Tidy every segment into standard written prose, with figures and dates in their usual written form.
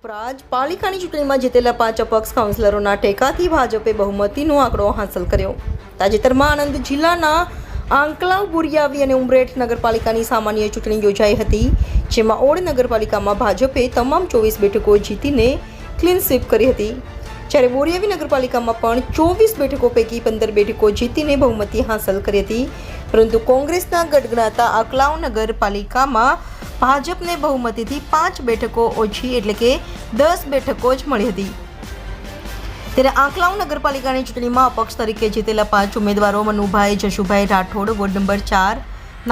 પ્રાજ પાલિકાની ચૂંટણીમાં જીતેલા 5 અપક્ષ કાઉન્સિલરોના ટેકાથી ભાજપે બહુમતીનો આંકડો હાંસલ કર્યો. તાજેતરમાં આણંદ જિલ્લાના આંકલાવ, બોરિયાવી અને ઉમરેઠ નગરપાલિકાની સામાન્ય ચૂંટણી યોજાઈ હતી, જેમાં ઓડ નગરપાલિકામાં ભાજપે તમામ 24 બેઠકો જીતીને ક્લીન સ્વીપ કરી હતી, જ્યારે બોરિયાવી નગરપાલિકામાં પણ 24 બેઠકો પૈકી 15 બેઠકો જીતીને બહુમતી હાંસલ કરી હતી. પરંતુ કોંગ્રેસના ગઢગણાતા આંકલાવ નગરપાલિકામાં ભાજપને બહુમતીથી 5 બેઠકો ઓછી એટલે કે 10 બેઠકો જ મળી હતી. ત્યારે આંકલાવ નગરપાલિકાની ચૂંટણીમાં અપક્ષ તરીકે જીતેલા 5 ઉમેદવારો Manubhai Jashubhai Rathod ward number 4,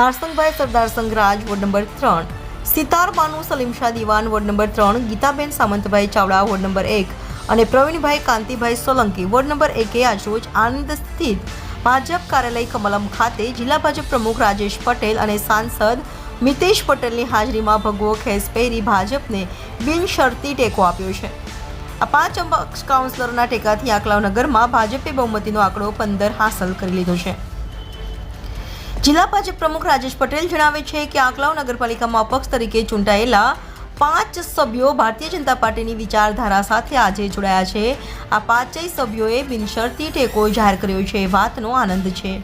Narsangbhai Sardarsangh Raj ward number 3, Sitar Banu Salimshah Diwan ward number 3, Gitaben Samantbhai Chavda ward number 1 અને પ્રવીણભાઈ કાંતિભાઈ સોલંકી વોર્ડ નંબર 1 આજરોજ આણંદ સ્થિત ભાજપ કાર્યાલય કમલમ ખાતે જિલ્લા ભાજપ પ્રમુખ રાજેશ પટેલ અને સાંસદ મિતેશ પટેલની હાજરીમાં ભગવો ખેસ પહેરી ભાજપને બિનશરતી ટેકો આપ્યો છે. આ 5 અપક્ષ કાઉન્સિલરોના ટેકાથી આંકલાવ નગરમાં ભાજપે બહુમતીનો આંકડો 15 હાંસલ કરી લીધો છે. જિલ્લા ભાજપ પ્રમુખ રાજેશ પટેલ જણાવે છે કે આંકલાવ નગરપાલિકામાં અપક્ષ તરીકે ચૂંટાયેલા 5 સભ્યો ભારતીય જનતા પાર્ટીની વિચારધારા સાથે આજે જોડાયા છે. આ 5 સભ્યોએ બિનશરતી ટેકો જાહેર કર્યો છે. વાતનો આનંદ છે.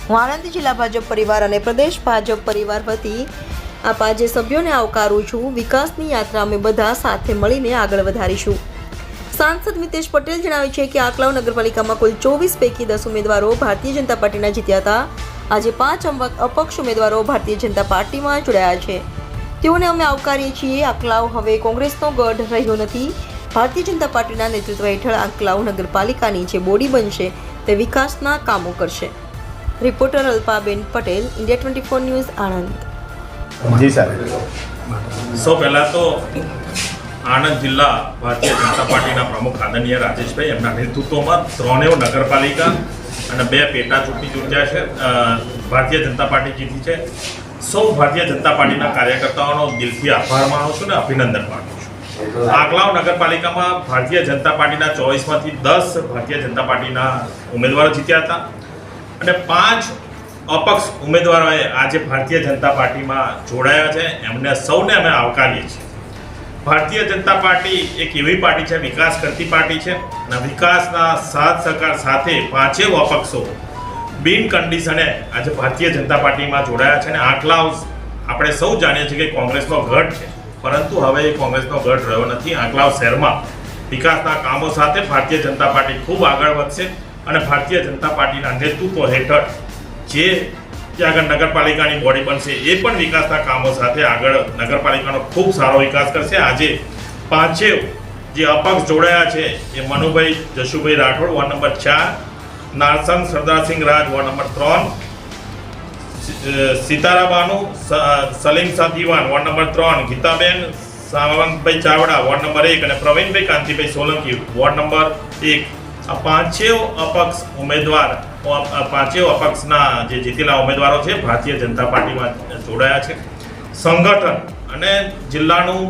હું આણંદ જિલ્લા ભાજપ પરિવાર અને પ્રદેશ ભાજપ પરિવાર વતી આ 5 સભ્યોને આવકારું છું. વિકાસની યાત્રા અમે બધા સાથે મળીને આગળ વધારીશું. સાંસદ મિતેશ પટેલ જણાવે છે કે આંકલાવ નગરપાલિકામાં કુલ 24 પૈકી 10 ઉમેદવારો ભારતીય જનતા પાર્ટીના જીત્યા હતા. આજે 5 અપક્ષ ઉમેદવારો ભારતીય જનતા પાર્ટીમાં જોડાયા છે. તેઓને અમે આવકારીએ છીએ. આંકલાવ હવે કોંગ્રેસનો ગઢ રહ્યો નથી. ભારતીય જનતા પાર્ટીના નેતૃત્વ હેઠળ આંકલાવ નગરપાલિકાની જે બોડી બનશે તે વિકાસના કામો કરશે. Reporter Alpaben Patel, India 24 news, Anand. જી સર. સૌ પહેલાં તો આણંદ જિલ્લા ભારતીય જનતા પાર્ટીના પ્રમુખ આદરણીય રાજેશભાઈ એમના નેતૃત્વમાં 3 નગરપાલિકા અને 2 પેટા ચૂંટણી ચૂંટ્યા છે. ભારતીય જનતા પાર્ટી જીતી છે. સૌ ભારતીય જનતા પાર્ટીના કાર્યકર્તાઓનો દિલથી આભાર માનું છું અને અભિનંદન માનું છું. આંકલાવ નગરપાલિકામાં ભારતીય જનતા પાર્ટીના 24માંથી 10 ભારતીય જનતા પાર્ટીના ઉમેદવારો જીત્યા હતા અને 5 અપક્ષ ઉમેદવારોએ આજે ભારતીય જનતા પાર્ટીમાં જોડાયા છે. એમને સૌને અમે આવકારીએ છીએ. ભારતીય જનતા પાર્ટી એક એવી પાર્ટી છે, વિકાસ કરતી પાર્ટી છે અને વિકાસના સાથ સહકાર સાથે 5 અપક્ષો બિન કન્ડિશને આજે ભારતીય જનતા પાર્ટીમાં જોડાયા છે. અને આંકલાવ આપણે સૌ જાણીએ છીએ કે કોંગ્રેસનો ગઢ છે, પરંતુ હવે કોંગ્રેસનો ગઢ રહ્યો નથી. આંકલાવ શહેરમાં વિકાસના કામો સાથે ભારતીય જનતા પાર્ટી ખૂબ આગળ વધશે અને ભારતીય જનતા પાર્ટીના નેતૃત્વ હેઠળ જે ત્યાં આગળ નગરપાલિકાની બોડી બનશે એ પણ વિકાસના કામો સાથે આગળ નગરપાલિકાનો ખૂબ સારો વિકાસ કરશે. આજે 5 જે અપક્ષ જોડાયા છે એ Manubhai Jashubhai Rathod ward number 4, Narsang Sardarsingh Raj ward number 3, Sitara Banu Salimshah Diwan ward number 3, Gitaben Samantbhai Chavda ward number 1 અને પ્રવીણભાઈ કાંતિભાઈ સોલંકી વોર્ડ નંબર 1. આ 5 અપક્ષ ઉમેદવાર 5 અપક્ષના જે જીતેલા ઉમેદવારો છે ભારતીય જનતા પાર્ટીમાં જોડાયા છે. સંગઠન અને જિલ્લાનું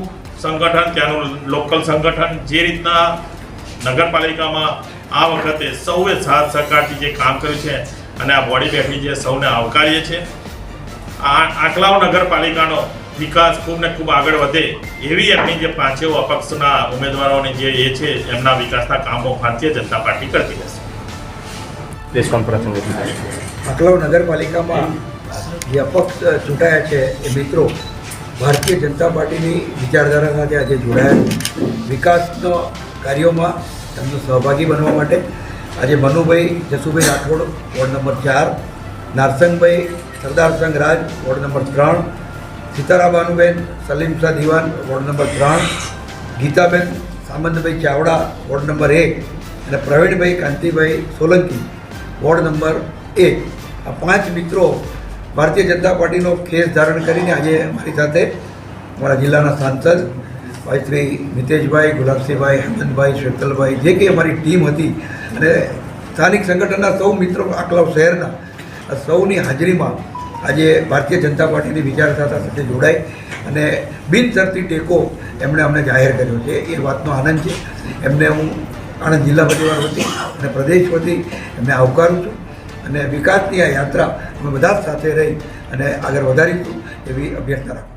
સંગઠન, ત્યાંનું લોકલ સંગઠન, જે રીતના નગરપાલિકામાં આ વખતે સૌએ સાથ સહકારથી જે કામ કર્યું છે અને આ બોડી બેઠી છે, સૌને આવકારીએ છીએ. આંકલાવ નગરપાલિકાનો વિકાસ ખૂબ ને ખૂબ આગળ વધે એવી એમની જે 5 અપક્ષના ઉમેદવારોની જે એ છે એમના વિકાસના કામો ભારતીય જનતા પાર્ટી કરતી રહેશે. આંકલાવ નગરપાલિકામાં જે અપક્ષ ચૂંટાયા છે એ મિત્રો ભારતીય જનતા પાર્ટીની વિચારધારા સાથે આજે જોડાયા. વિકાસનો કાર્યોમાં તેમનો સહભાગી બનવા માટે આજે Manubhai Jashubhai Rathod ward number 4, Narsangbhai Sardarsangh Raj ward number 3, Sitara Banuben Salimshah Diwan ward number 3, Gitaben Samantbhai Chavda ward number 1 અને પ્રવીણભાઈ કાંતિભાઈ સોલંકી વોર્ડ નંબર 1. આ 5 મિત્રો ભારતીય જનતા પાર્ટીનો ખેસ ધારણ કરીને આજે મારી સાથે અમારા જિલ્લાના સાંસદ ભાઈ શ્રી મિતેશભાઈ, ગુલાબસિંહભાઈ, હેમંતભાઈ, શ્વેતલભાઈ, જે કંઈ અમારી ટીમ હતી અને સ્થાનિક સંગઠનના સૌ મિત્રો આંકલાવ શહેરના આ સૌની હાજરીમાં આજે ભારતીય જનતા પાર્ટીની વિચારધારા સાથે જોડાઈ અને બિનશરતી ટેકો એમણે અમને જાહેર કર્યો છે. એ વાતનો આનંદ છે. એમને હું આણંદ જિલ્લા પરિવાર વતી અને પ્રદેશ વતી એમને આવકારું છું અને વિકાસની આ યાત્રા અમે બધા જ સાથે રહી અને આગળ વધારીશું એવી અભ્યર્થના રાખું.